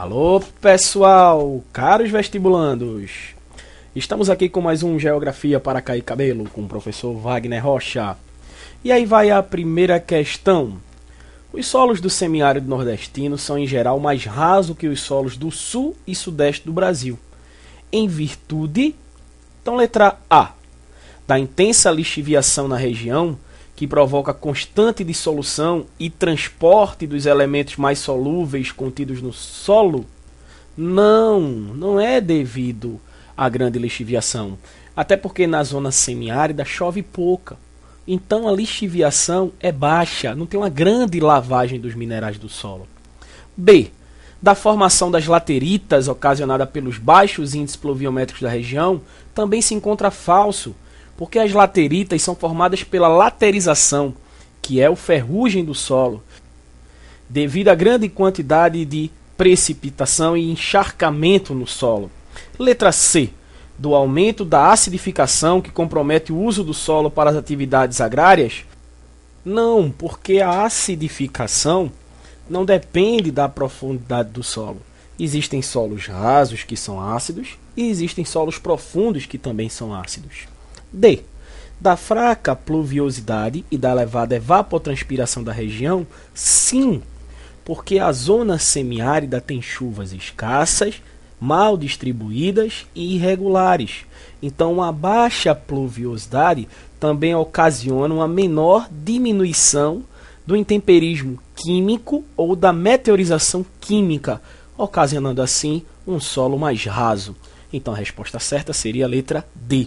Alô pessoal, caros vestibulandos, estamos aqui com mais um Geografia para Cair Cabelo com o professor Wagner Rocha. E aí vai a primeira questão. Os solos do semiárido nordestino são em geral mais rasos que os solos do sul e sudeste do Brasil, em virtude, então letra A, da intensa lixiviação na região, que provoca constante dissolução e transporte dos elementos mais solúveis contidos no solo? Não é devido à grande lixiviação, até porque na zona semiárida chove pouca. Então a lixiviação é baixa, não tem uma grande lavagem dos minerais do solo. B, da formação das lateritas ocasionada pelos baixos índices pluviométricos da região, também se encontra falso, porque as lateritas são formadas pela laterização, que é o ferrugem do solo, devido à grande quantidade de precipitação e encharcamento no solo. Letra C, do aumento da acidificação que compromete o uso do solo para as atividades agrárias? Não, porque a acidificação não depende da profundidade do solo. Existem solos rasos que são ácidos e existem solos profundos que também são ácidos. D, da fraca pluviosidade e da elevada evapotranspiração da região? Sim, porque a zona semiárida tem chuvas escassas, mal distribuídas e irregulares. Então, uma baixa pluviosidade também ocasiona uma menor diminuição do intemperismo químico ou da meteorização química, ocasionando assim um solo mais raso. Então, a resposta certa seria a letra D.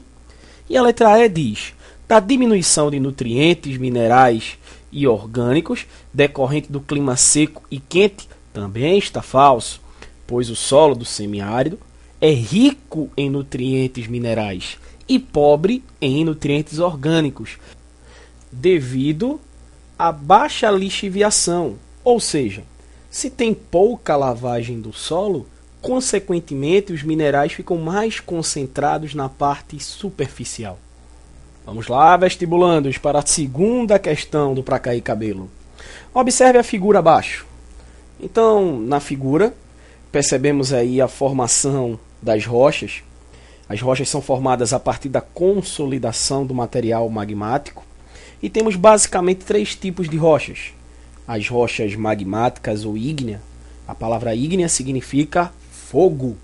E a letra E diz: da diminuição de nutrientes, minerais e orgânicos decorrente do clima seco e quente? Também está falso, pois o solo do semiárido é rico em nutrientes minerais e pobre em nutrientes orgânicos, devido à baixa lixiviação. Ou seja, se tem pouca lavagem do solo, consequentemente os minerais ficam mais concentrados na parte superficial. Vamos lá, vestibulandos, para a segunda questão do Pra Cair Cabelo. Observe a figura abaixo. Então, na figura, percebemos aí a formação das rochas. As rochas são formadas a partir da consolidação do material magmático. E temos basicamente três tipos de rochas. As rochas magmáticas ou ígneas. A palavra ígnea significa fogo.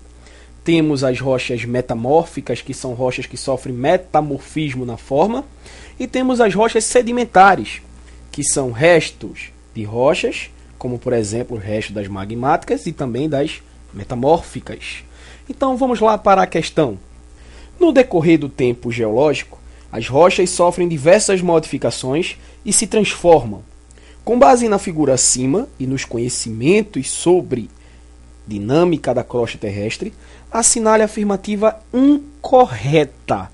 Temos as rochas metamórficas, que são rochas que sofrem metamorfismo na forma. E temos as rochas sedimentares, que são restos de rochas, como por exemplo o resto das magmáticas e também das metamórficas. Então vamos lá para a questão. No decorrer do tempo geológico, as rochas sofrem diversas modificações e se transformam. Com base na figura acima e nos conhecimentos sobre dinâmica da crosta terrestre, assinale a afirmativa incorreta.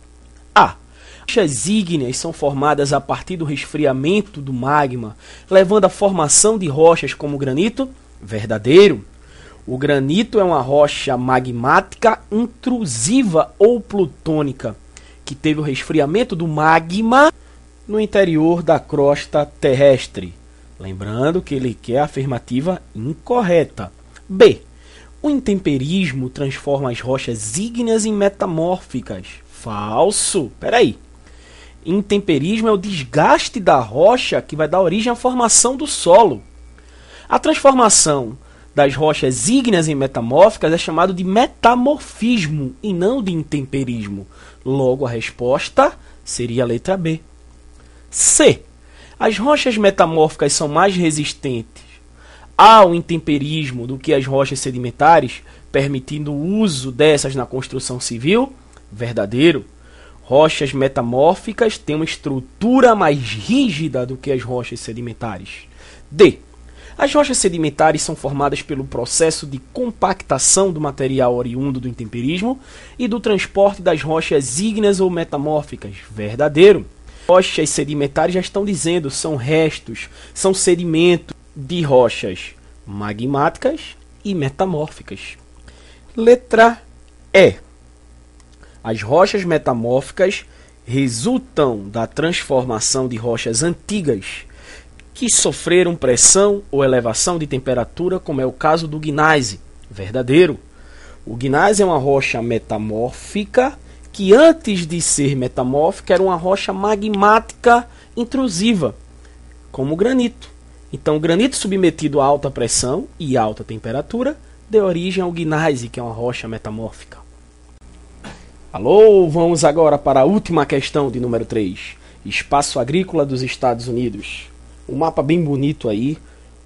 A. Rochas ígneas são formadas a partir do resfriamento do magma, levando à formação de rochas como o granito? Verdadeiro. O granito é uma rocha magmática intrusiva ou plutônica, que teve o resfriamento do magma no interior da crosta terrestre. Lembrando que ele quer a afirmativa incorreta. B. O intemperismo transforma as rochas ígneas em metamórficas. Falso. Peraí. Intemperismo é o desgaste da rocha que vai dar origem à formação do solo. A transformação das rochas ígneas em metamórficas é chamado de metamorfismo e não de intemperismo. Logo, a resposta seria a letra B. C. As rochas metamórficas são mais resistentes ao intemperismo do que as rochas sedimentares, permitindo o uso dessas na construção civil? Verdadeiro. Rochas metamórficas têm uma estrutura mais rígida do que as rochas sedimentares. D. As rochas sedimentares são formadas pelo processo de compactação do material oriundo do intemperismo e do transporte das rochas ígneas ou metamórficas. Verdadeiro. Rochas sedimentares, já estão dizendo, são restos, são sedimentos de rochas magmáticas e metamórficas. Letra E. As rochas metamórficas resultam da transformação de rochas antigas que sofreram pressão ou elevação de temperatura, como é o caso do gneiss. Verdadeiro. O gneiss é uma rocha metamórfica que antes de ser metamórfica era uma rocha magmática intrusiva, como o granito. Então, o granito submetido a alta pressão e alta temperatura deu origem ao gneiss, que é uma rocha metamórfica. Alô, vamos agora para a última questão de número 3. Espaço agrícola dos Estados Unidos. Um mapa bem bonito aí,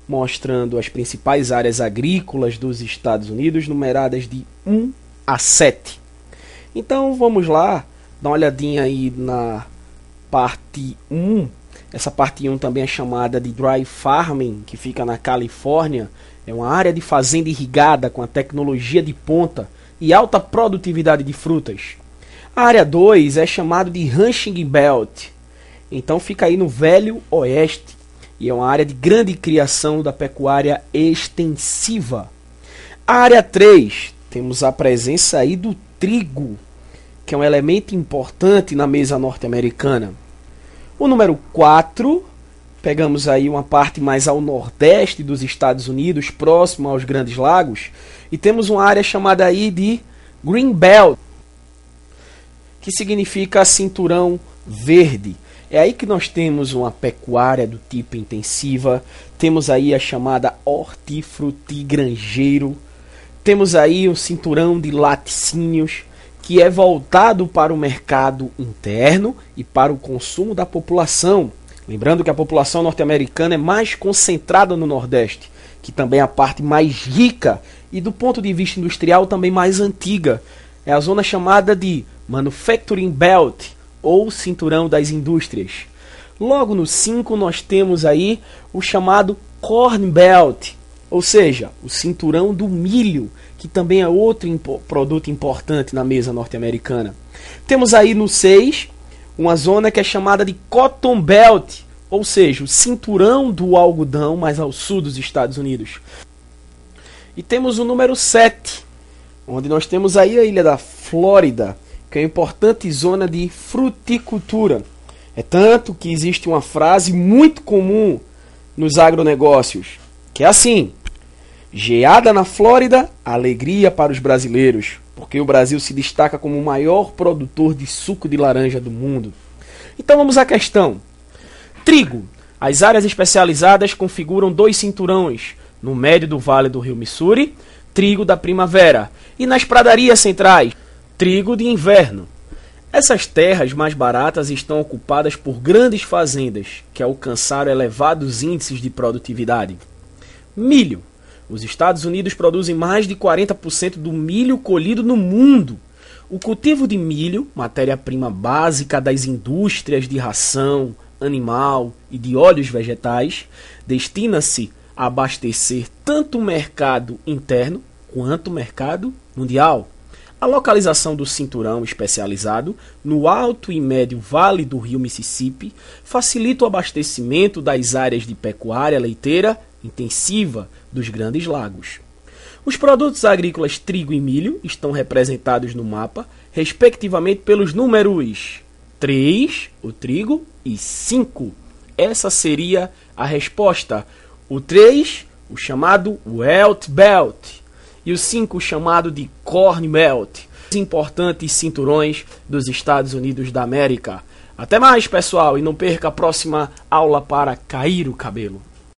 mostrando as principais áreas agrícolas dos Estados Unidos, numeradas de 1 a 7. Então vamos lá, dar uma olhadinha aí na parte 1. Essa parte 1 também é chamada de Dry Farming, que fica na Califórnia. É uma área de fazenda irrigada com a tecnologia de ponta e alta produtividade de frutas. A área 2 é chamada de Ranching Belt. Então fica aí no Velho Oeste. E é uma área de grande criação da pecuária extensiva. A área 3, temos a presença aí do trigo, que é um elemento importante na mesa norte-americana. O número 4, pegamos aí uma parte mais ao nordeste dos Estados Unidos, próximo aos Grandes Lagos, e temos uma área chamada aí de Green Belt, que significa cinturão verde. É aí que nós temos uma pecuária do tipo intensiva, temos aí a chamada hortifrutigranjeiro, temos aí um cinturão de laticínios, que é voltado para o mercado interno e para o consumo da população. Lembrando que a população norte-americana é mais concentrada no Nordeste, que também é a parte mais rica e do ponto de vista industrial também mais antiga. É a zona chamada de Manufacturing Belt, ou cinturão das indústrias. Logo no 5 nós temos aí o chamado Corn Belt, ou seja, o cinturão do milho, que também é outro produto importante na mesa norte-americana. Temos aí no 6 uma zona que é chamada de Cotton Belt, ou seja, o cinturão do algodão mais ao sul dos Estados Unidos. E temos o número 7, onde nós temos aí a ilha da Flórida, que é uma importante zona de fruticultura. É tanto que existe uma frase muito comum nos agronegócios, que é assim: geada na Flórida, alegria para os brasileiros, porque o Brasil se destaca como o maior produtor de suco de laranja do mundo. Então vamos à questão. Trigo. As áreas especializadas configuram 2 cinturões, no médio do vale do rio Missouri, trigo da primavera, e nas pradarias centrais, trigo de inverno. Essas terras mais baratas estão ocupadas por grandes fazendas, que alcançaram elevados índices de produtividade. Milho. Os Estados Unidos produzem mais de 40% do milho colhido no mundo. O cultivo de milho, matéria-prima básica das indústrias de ração, animal e de óleos vegetais, destina-se a abastecer tanto o mercado interno quanto o mercado mundial. A localização do cinturão especializado no alto e médio vale do rio Mississippi facilita o abastecimento das áreas de pecuária leiteira intensiva dos Grandes Lagos. Os produtos agrícolas trigo e milho estão representados no mapa, respectivamente pelos números 3, o trigo, e 5. Essa seria a resposta. O 3, o chamado Wheat Belt, e o 5, o chamado de Corn Belt, os importantes cinturões dos Estados Unidos da América. Até mais, pessoal, e não perca a próxima aula para cair o cabelo.